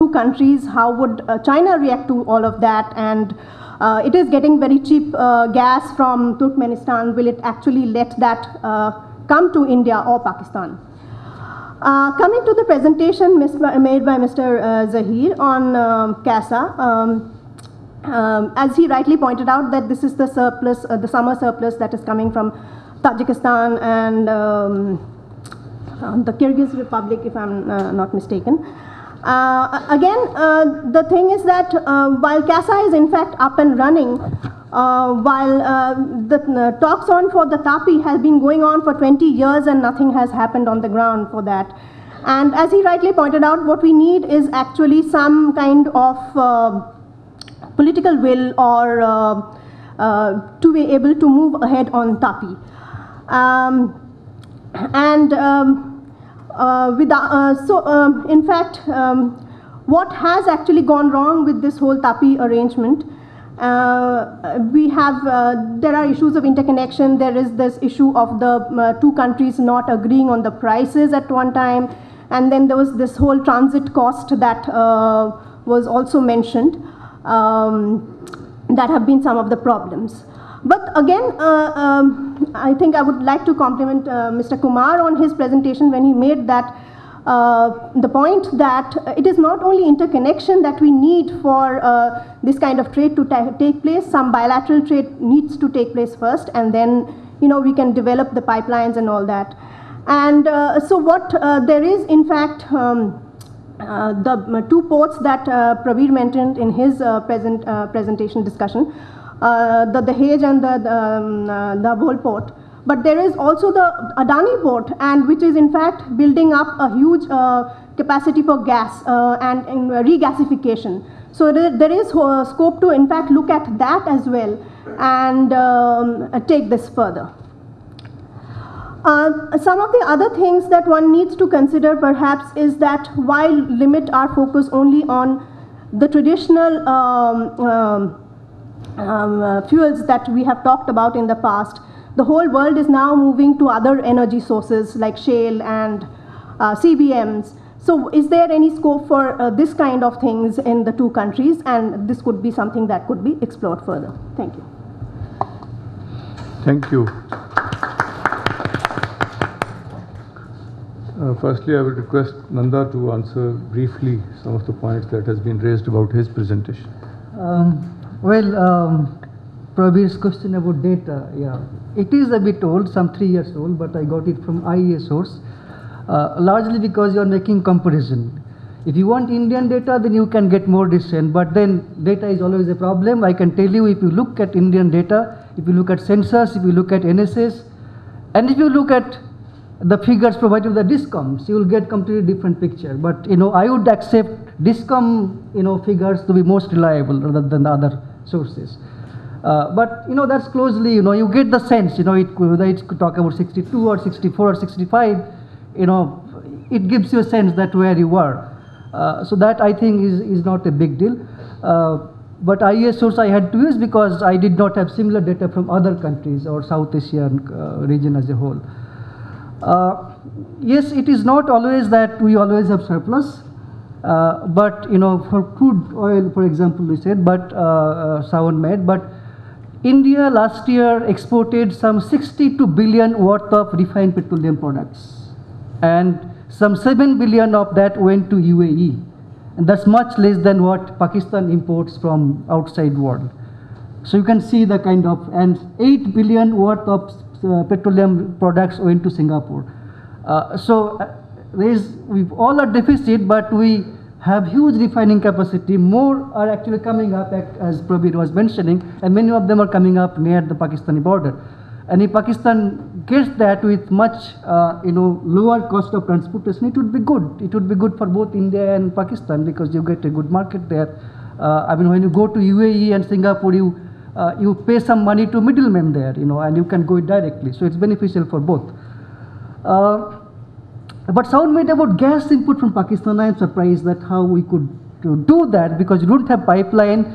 two countries, how would China react to all of that? And it is getting very cheap gas from Turkmenistan. Will it actually let that come to India or Pakistan? Coming to the presentation made by Mr. Zahir on CASA, as he rightly pointed out, that this is the surplus, the summer surplus that is coming from Tajikistan and the Kyrgyz Republic, if I'm not mistaken. Again, the thing is that while CASA is in fact up and running, while the talks on for the TAPI has been going on for 20 years and nothing has happened on the ground for that. And as he rightly pointed out, what we need is actually some kind of political will or to be able to move ahead on TAPI. In fact, what has actually gone wrong with this whole TAPI arrangement? There are issues of interconnection. There is this issue of the two countries not agreeing on the prices at one time, and then there was this whole transit cost that was also mentioned. That have been some of the problems. But again, I think I would like to compliment Mr. Kumar on his presentation when he made that the point that it is not only interconnection that we need for this kind of trade to take place. Some bilateral trade needs to take place first, and then we can develop the pipelines and all that. And so what there is, in fact, the two ports that Pravir mentioned in his presentation discussion, the Dahej and the Bhol port. But there is also the Adani port, and which is in fact building up a huge capacity for gas and regasification. So there is scope to in fact look at that as well and take this further. Some of the other things that one needs to consider perhaps is that while limit our focus only on the traditional fuels that we have talked about in the past, the whole world is now moving to other energy sources like shale and CBMs. So is there any scope for this kind of things in the two countries? And this could be something that could be explored further. Thank you. Thank you. Firstly, I would request Nanda to answer briefly some of the points that has been raised about his presentation. Pravir's question about data, yeah, it is a bit old, some 3 years old, but I got it from IEA source, largely because you are making comparison. If you want Indian data, then you can get more recent, but then data is always a problem. I can tell you, if you look at Indian data, if you look at census, if you look at NSS, and if you look at the figures provided by the DISCOMs, you will get completely different picture. But I would accept DISCOM figures to be most reliable rather than the other sources. But that's closely, you get the sense, whether it's talk about 62 or 64 or 65, it gives you a sense that where you are. So that I think is not a big deal. But IEA source I had to use because I did not have similar data from other countries or South Asian region as a whole. Yes, it is not always that we always have surplus, but for crude oil, for example, we said, but Sawan made, but India last year exported some 62 billion worth of refined petroleum products, and some 7 billion of that went to UAE, and that's much less than what Pakistan imports from outside world. So you can see the kind of, and 8 billion worth of petroleum products went to Singapore. We all are deficit, but we have huge refining capacity. More are actually coming up, as Prabir was mentioning, and many of them are coming up near the Pakistani border. And if Pakistan gets that with much lower cost of transportation, it would be good. It would be good for both India and Pakistan because you get a good market there. When you go to UAE and Singapore, you pay some money to middlemen there, and you can go directly. So it's beneficial for both. But sound made about gas input from Pakistan. I am surprised that how we could do that because you don't have pipeline.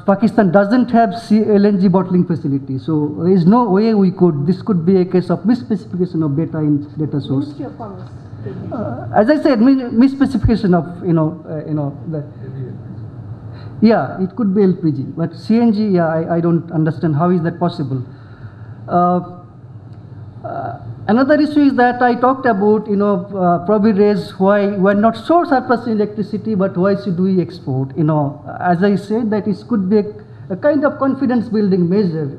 Pakistan doesn't have LNG bottling facility. So there is no way we could. This could be a case of misspecification of data in data source. Ministry of Commerce. As I said, misspecification of the. Yeah, it could be LPG, but CNG, yeah, I don't understand how is that possible. Another issue is that I talked about, probably raised why we're not so surplus in electricity, but why should we export? As I said, that it could be a kind of confidence building measure.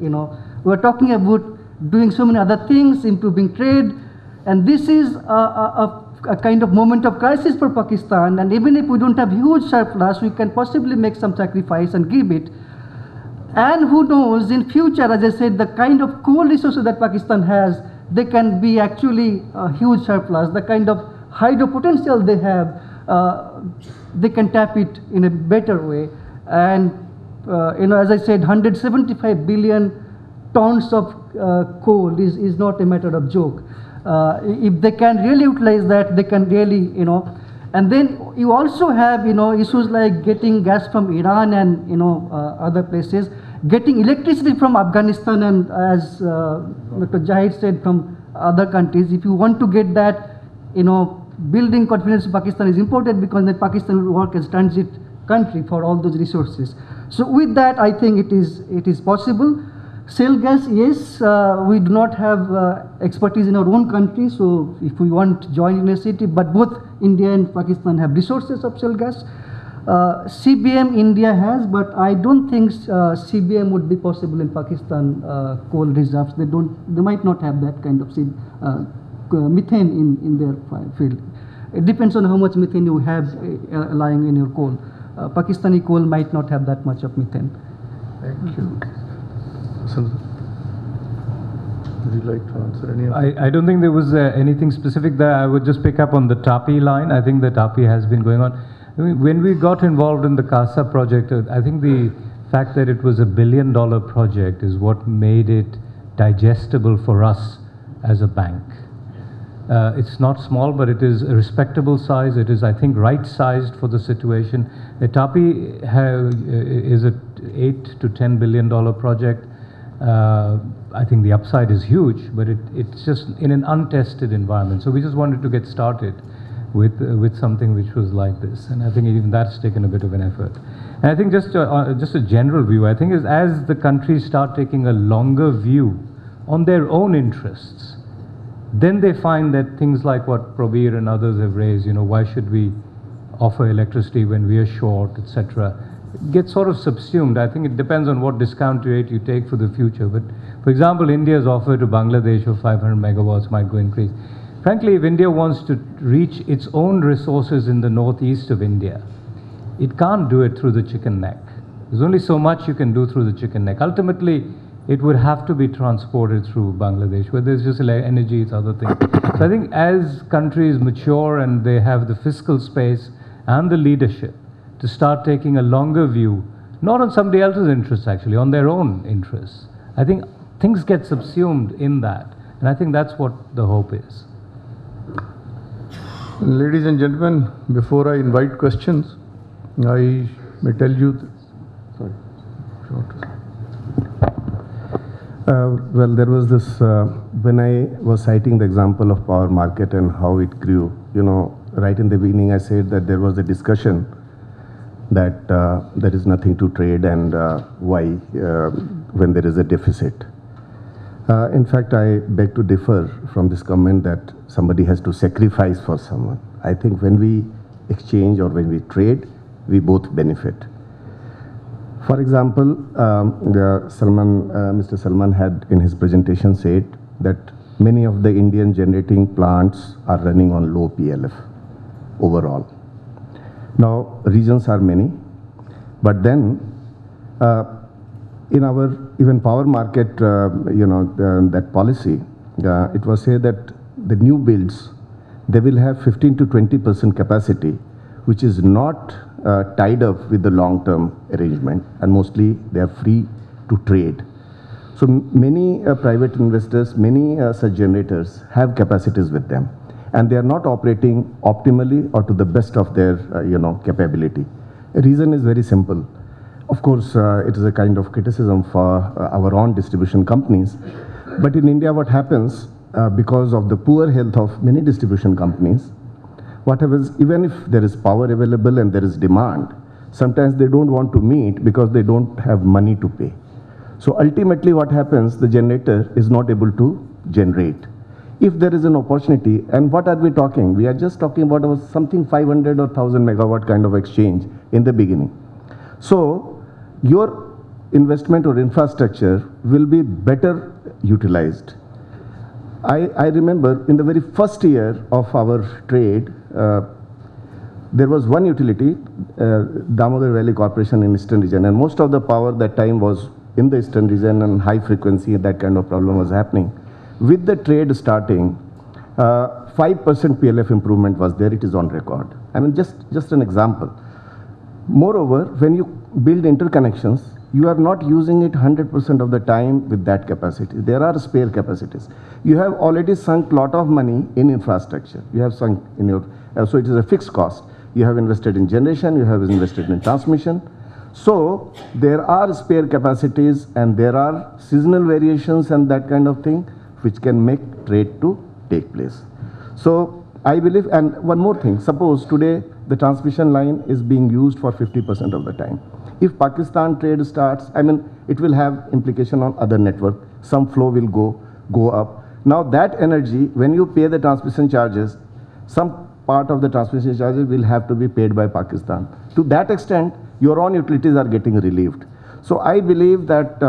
We're talking about doing so many other things, improving trade, and this is a kind of moment of crisis for Pakistan. And even if we don't have huge surplus, we can possibly make some sacrifice and give it. And who knows, in future, as I said, the kind of coal resources that Pakistan has, they can be actually a huge surplus. The kind of hydro potential they have, they can tap it in a better way. And as I said, 175 billion tons of coal is not a matter of joke. If they can really utilize that, they can really, and then you also have, issues like getting gas from Iran and, other places, getting electricity from Afghanistan, and as Dr. Jahid said, from other countries. If you want to get that, building confidence in Pakistan is important, because then Pakistan will work as transit country for all those resources. So with that, I think it is possible. Shale gas, yes, we do not have expertise in our own country, so if we want to join in a city, but both India and Pakistan have resources of shale gas. CBM India has, but I don't think CBM would be possible in Pakistan coal reserves. They might not have that kind of methane in their field. It depends on how much methane you have lying in your coal. Pakistani coal might not have that much of methane. Thank you. Would you like to answer any of that? I don't think there was anything specific there. I would just pick up on the TAPI line. I think the TAPI has been going on. I mean, when we got involved in the CASA project, I think the fact that it was $1 billion project is what made it digestible for us as a bank. It's not small, but it is a respectable size. It is, I think, right-sized for the situation. The TAPI is a $8 to $10 billion project. I think the upside is huge, but it's just in an untested environment. So we just wanted to get started with something which was like this, and I think even that's taken a bit of an effort. And I think just a general view, I think, is as the countries start taking a longer view on their own interests, then they find that things like what Prabir and others have raised, why should we offer electricity when we are short, etc., get sort of subsumed. I think it depends on what discount rate you take for the future. But for example, India's offer to Bangladesh of 500 megawatts might go increase. Frankly, if India wants to reach its own resources in the northeast of India, it can't do it through the chicken neck. There's only so much you can do through the chicken neck. Ultimately, it would have to be transported through Bangladesh, where there's just energy, it's other things. So I think as countries mature and they have the fiscal space and the leadership to start taking a longer view, not on somebody else's interests actually, on their own interests, I think things get subsumed in that. And I think that's what the hope is. Ladies and gentlemen, before I invite questions, I may tell you, sorry. Well, there was this, when I was citing the example of power market and how it grew, right in the beginning I said that there was a discussion that there is nothing to trade and why when there is a deficit. In fact, I beg to differ from this comment that somebody has to sacrifice for someone. I think when we exchange or when we trade, we both benefit. For example, Mr. Salman had in his presentation said that many of the Indian generating plants are running on low PLF overall. Now, reasons are many, but then in our even power market, that policy, it was said that the new builds, they will have 15 to 20% capacity, which is not tied up with the long-term arrangement, and mostly they are free to trade. So many private investors, many such generators have capacities with them, and they are not operating optimally or to the best of their capability. The reason is very simple. Of course, it is a kind of criticism for our own distribution companies, but in India what happens, because of the poor health of many distribution companies, whatever, even if there is power available and there is demand, sometimes they don't want to meet because they don't have money to pay. So ultimately what happens, the generator is not able to generate. If there is an opportunity, and what are we talking? We are just talking about something 500 or 1000 megawatt kind of exchange in the beginning. So your investment or infrastructure will be better utilized. I remember in the very first year of our trade, there was one utility, Damodar Valley Corporation in Eastern region, and most of the power that time was in the Eastern region and high frequency, that kind of problem was happening. With the trade starting, 5% PLF improvement was there, it is on record. I mean, just an example. Moreover, when you build interconnections, you are not using it 100% of the time with that capacity. There are spare capacities. You have already sunk a lot of money in infrastructure. You have sunk in your, so it is a fixed cost. You have invested in generation, you have invested in transmission. So there are spare capacities and there are seasonal variations and that kind of thing which can make trade to take place. So I believe, and one more thing, suppose today the transmission line is being used for 50% of the time. If Pakistan trade starts, I mean, it will have implication on other network. Some flow will go up. Now that energy, when you pay the transmission charges, some part of the transmission charges will have to be paid by Pakistan. To that extent, your own utilities are getting relieved. So I believe that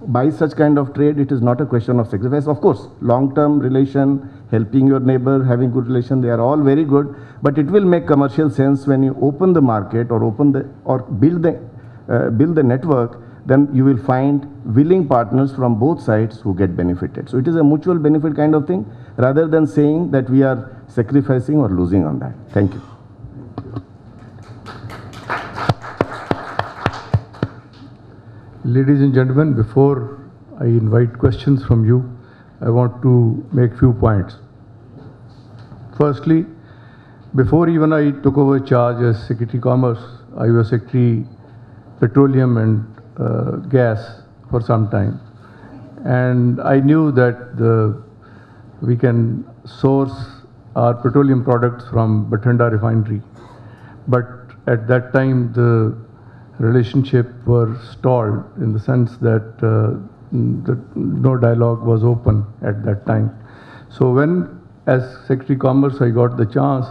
by such kind of trade, it is not a question of sacrifice. Of course, long-term relation, helping your neighbor, having good relation, they are all very good. But it will make commercial sense when you open the market or build the network. Then you will find willing partners from both sides who get benefited. So it is a mutual benefit kind of thing, rather than saying that we are sacrificing or losing on that. Thank you. Ladies and gentlemen, before I invite questions from you, I want to make few points. Firstly, before even I took over charge as Secretary Commerce, I was Secretary Petroleum and Gas for some time. And I knew that we can source our petroleum products from Bathinda refinery. But at that time, the relationship were stalled in the sense that no dialogue was open at that time. So when, as Secretary Commerce, I got the chance,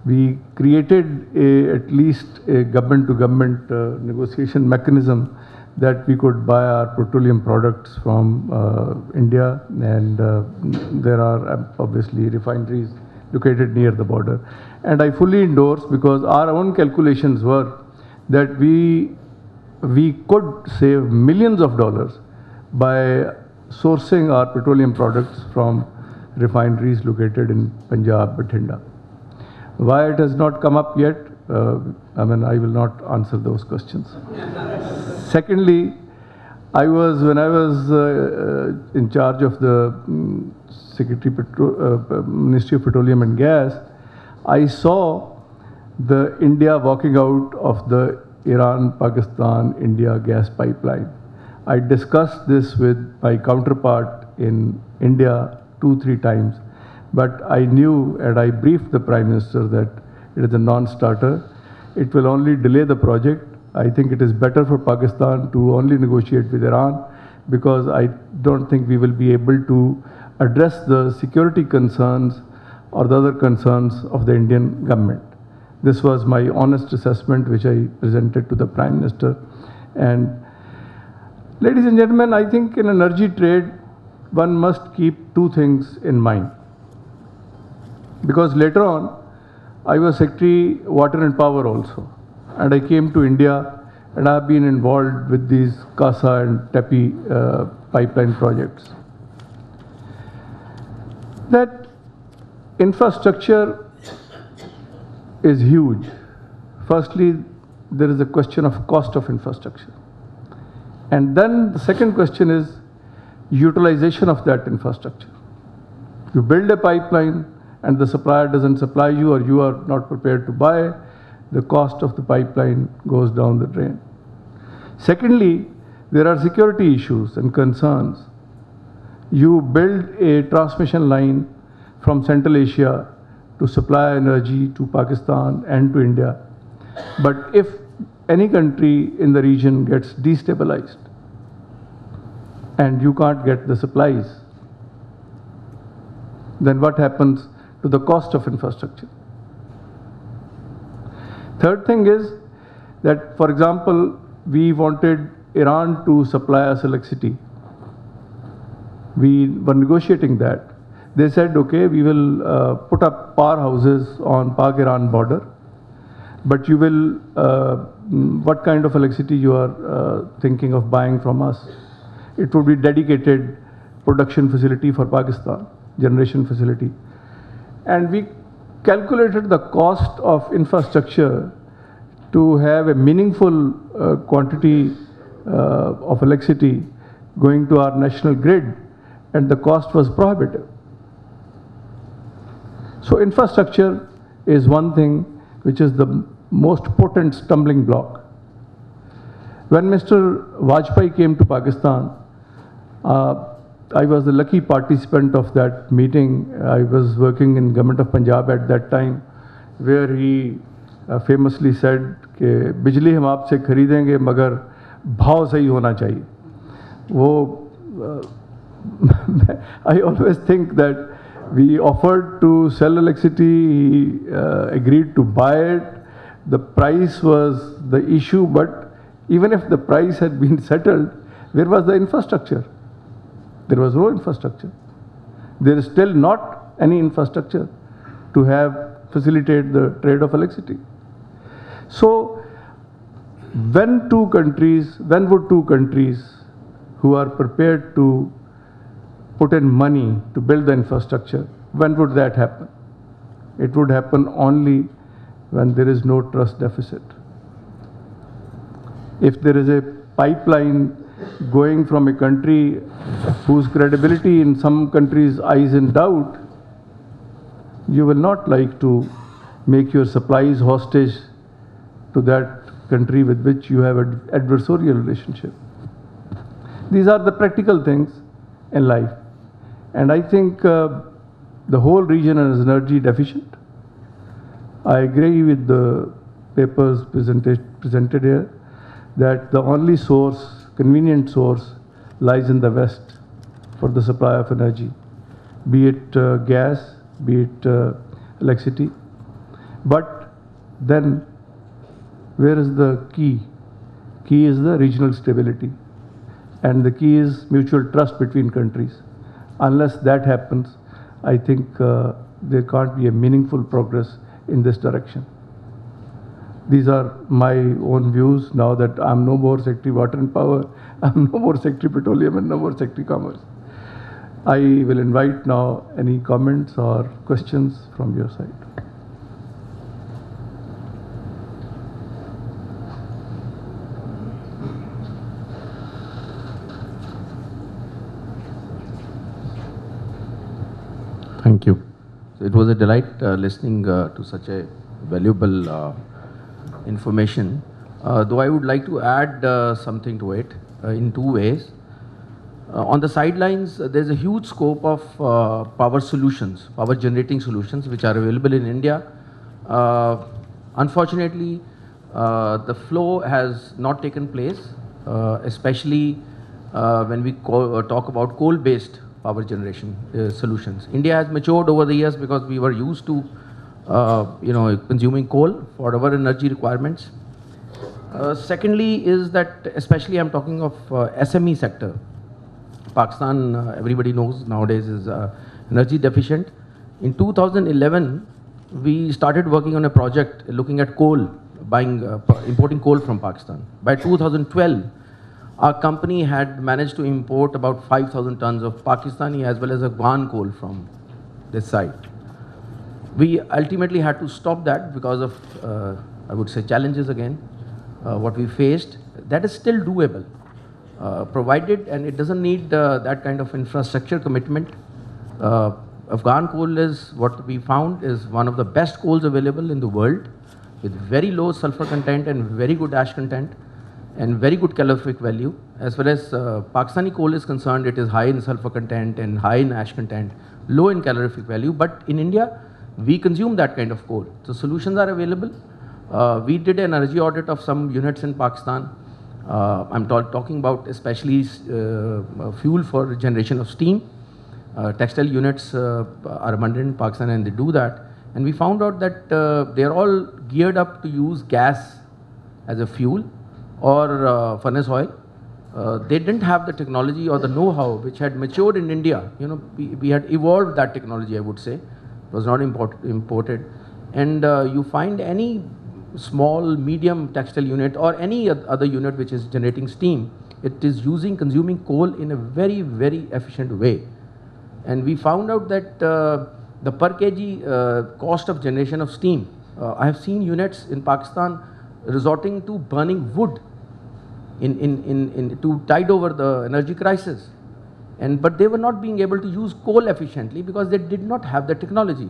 we created at least a government-to-government negotiation mechanism that we could buy our petroleum products from India, and there are obviously refineries located near the border. And I fully endorse, because our own calculations were that we could save millions of dollars by sourcing our petroleum products from refineries located in Punjab, Bathinda. Why it has not come up yet, I mean, I will not answer those questions. Secondly, when I was in charge of the Ministry of Petroleum and Gas, I saw the India walking out of the Iran-Pakistan-India gas pipeline. I discussed this with my counterpart in India 2-3 times, but I knew and I briefed the Prime Minister that it is a non-starter. It will only delay the project. I think it is better for Pakistan to only negotiate with Iran, because I don't think we will be able to address the security concerns or the other concerns of the Indian government. This was my honest assessment, which I presented to the Prime Minister. And ladies and gentlemen, I think in energy trade, one must keep two things in mind. Because later on, I was Secretary Water and Power also. And I came to India, and I have been involved with these Kasa and Tepi pipeline projects. That infrastructure is huge. Firstly, there is a question of cost of infrastructure. And then the second question is utilization of that infrastructure. You build a pipeline and the supplier doesn't supply you, or you are not prepared to buy, the cost of the pipeline goes down the drain. Secondly, there are security issues and concerns. You build a transmission line from Central Asia to supply energy to Pakistan and to India. But if any country in the region gets destabilized and you can't get the supplies, then what happens to the cost of infrastructure? Third thing is that, for example, we wanted Iran to supply us electricity. We were negotiating that. They said, okay, we will put up powerhouses on Pak-Iran border, but you will, what kind of electricity you are thinking of buying from us? It would be dedicated production facility for Pakistan, generation facility. And we calculated the cost of infrastructure to have a meaningful quantity of electricity going to our national grid, and the cost was prohibitive. So infrastructure is one thing which is the most potent stumbling block. When Mr. Vajpayee came to Pakistan, I was the lucky participant of that meeting. I was working in government of Punjab at that time, where he famously said कि बिजली हम आपसे खरीदेंगे मगर भाव सही होना चाहिए. वो I always think that we offered to sell electricity, he agreed to buy it. The price was the issue, but even if the price had been settled, where was the infrastructure? There was no infrastructure. There is still not any infrastructure to facilitate the trade of electricity. So, when would two countries who are prepared to put in money to build the infrastructure, when would that happen? It would happen only when there is no trust deficit. If there is a pipeline going from a country whose credibility in some countries' eyes in doubt, you will not like to make your supplies hostage to that country with which you have an adversarial relationship. These are the practical things in life. And I think the whole region is energy deficient. I agree with the papers presented here that the only source, convenient source, lies in the West for the supply of energy, be it gas, be it electricity. But then, where is the key? Key is the regional stability. And the key is mutual trust between countries. Unless that happens, I think there can't be a meaningful progress in this direction. These are my own views now that I'm no more Secretary Water and Power, I'm no more Secretary Petroleum and no more Secretary Commerce. I will invite now any comments or questions from your side. Thank you. So it was a delight listening to such a valuable information. Though I would like to add something to it in two ways. On the sidelines, there's a huge scope of power solutions, power generating solutions, which are available in India. Unfortunately, the flow has not taken place, especially when we talk about coal-based power generation solutions. India has matured over the years because we were used to consuming coal for our energy requirements. Secondly is that, especially I'm talking of SME sector. Pakistan, everybody knows nowadays, is energy deficient. In 2011, we started working on a project looking at coal, importing coal from Pakistan. By 2012, our company had managed to import about 5,000 tons of Pakistani as well as Afghan coal from this site. We ultimately had to stop that because of, I would say, challenges again, what we faced. That is still doable, provided, and it doesn't need that kind of infrastructure commitment. Afghan coal is, what we found, is one of the best coals available in the world, with very low sulfur content and very good ash content, and very good calorific value. As far as Pakistani coal is concerned, it is high in sulfur content and high in ash content, low in calorific value. But in India, we consume that kind of coal. So solutions are available. We did an energy audit of some units in Pakistan. I'm talking about especially fuel for generation of steam. Textile units are abundant in Pakistan and they do that. And we found out that they're all geared up to use gas as a fuel or furnace oil. They didn't have the technology or the know-how which had matured in India. You know, we had evolved that technology, I would say. It was not imported. And you find any small, medium textile unit or any other unit which is generating steam, it is consuming coal in a very, very efficient way. And we found out that the per kg cost of generation of steam, I have seen units in Pakistan resorting to burning wood to tide over the energy crisis. But they were not being able to use coal efficiently because they did not have the technology.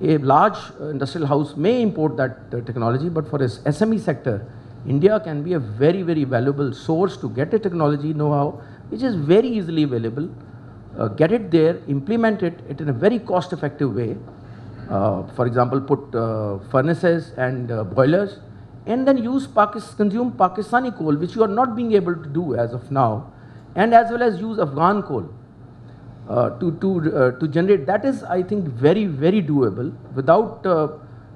A large industrial house may import that technology, but for its SME sector, India can be a very, very valuable source to get a technology know-how, which is very easily available. Get it there, implement it in a very cost-effective way. For example, put furnaces and boilers, and then consume Pakistani coal, which you are not being able to do as of now, and as well as use Afghan coal to generate. That is, I think, very, very doable without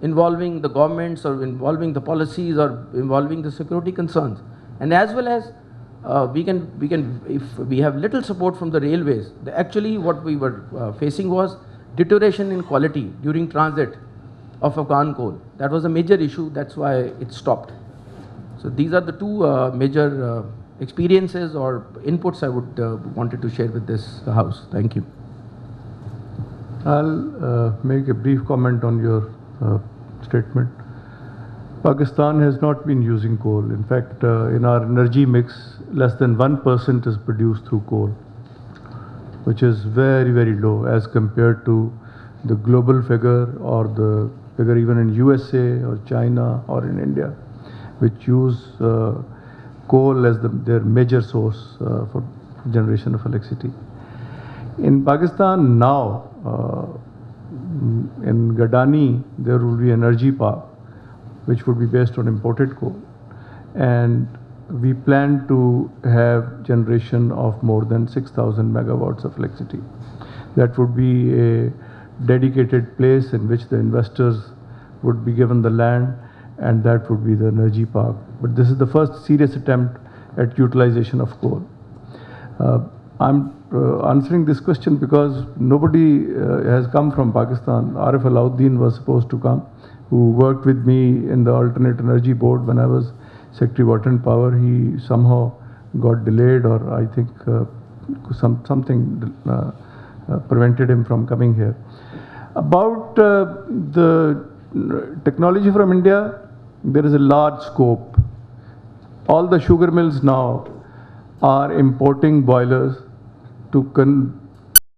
involving the governments or involving the policies or involving the security concerns. And as well as we can, if we have little support from the railways, actually what we were facing was deterioration in quality during transit of Afghan coal. That was a major issue. That's why it stopped. So these are the two major experiences or inputs I would wanted to share with this house. Thank you. I'll make a brief comment on your statement. Pakistan has not been using coal. In fact, in our energy mix, less than 1% is produced through coal, which is very, very low as compared to the global figure or the figure even in USA or China or in India, which use coal as their major source for generation of electricity. In Pakistan now, in Gadani, there will be an energy park which would be based on imported coal. And we plan to have generation of more than 6,000 megawatts of electricity. That would be a dedicated place in which the investors would be given the land, and that would be the energy park. But this is the first serious attempt at utilization of coal. I'm answering this question because nobody has come from Pakistan. Arif Alauddin was supposed to come, who worked with me in the Alternate Energy Board when I was Secretary Water and Power. He somehow got delayed, or I think something prevented him from coming here. About the technology from India, there is a large scope. All the sugar mills now are importing boilers to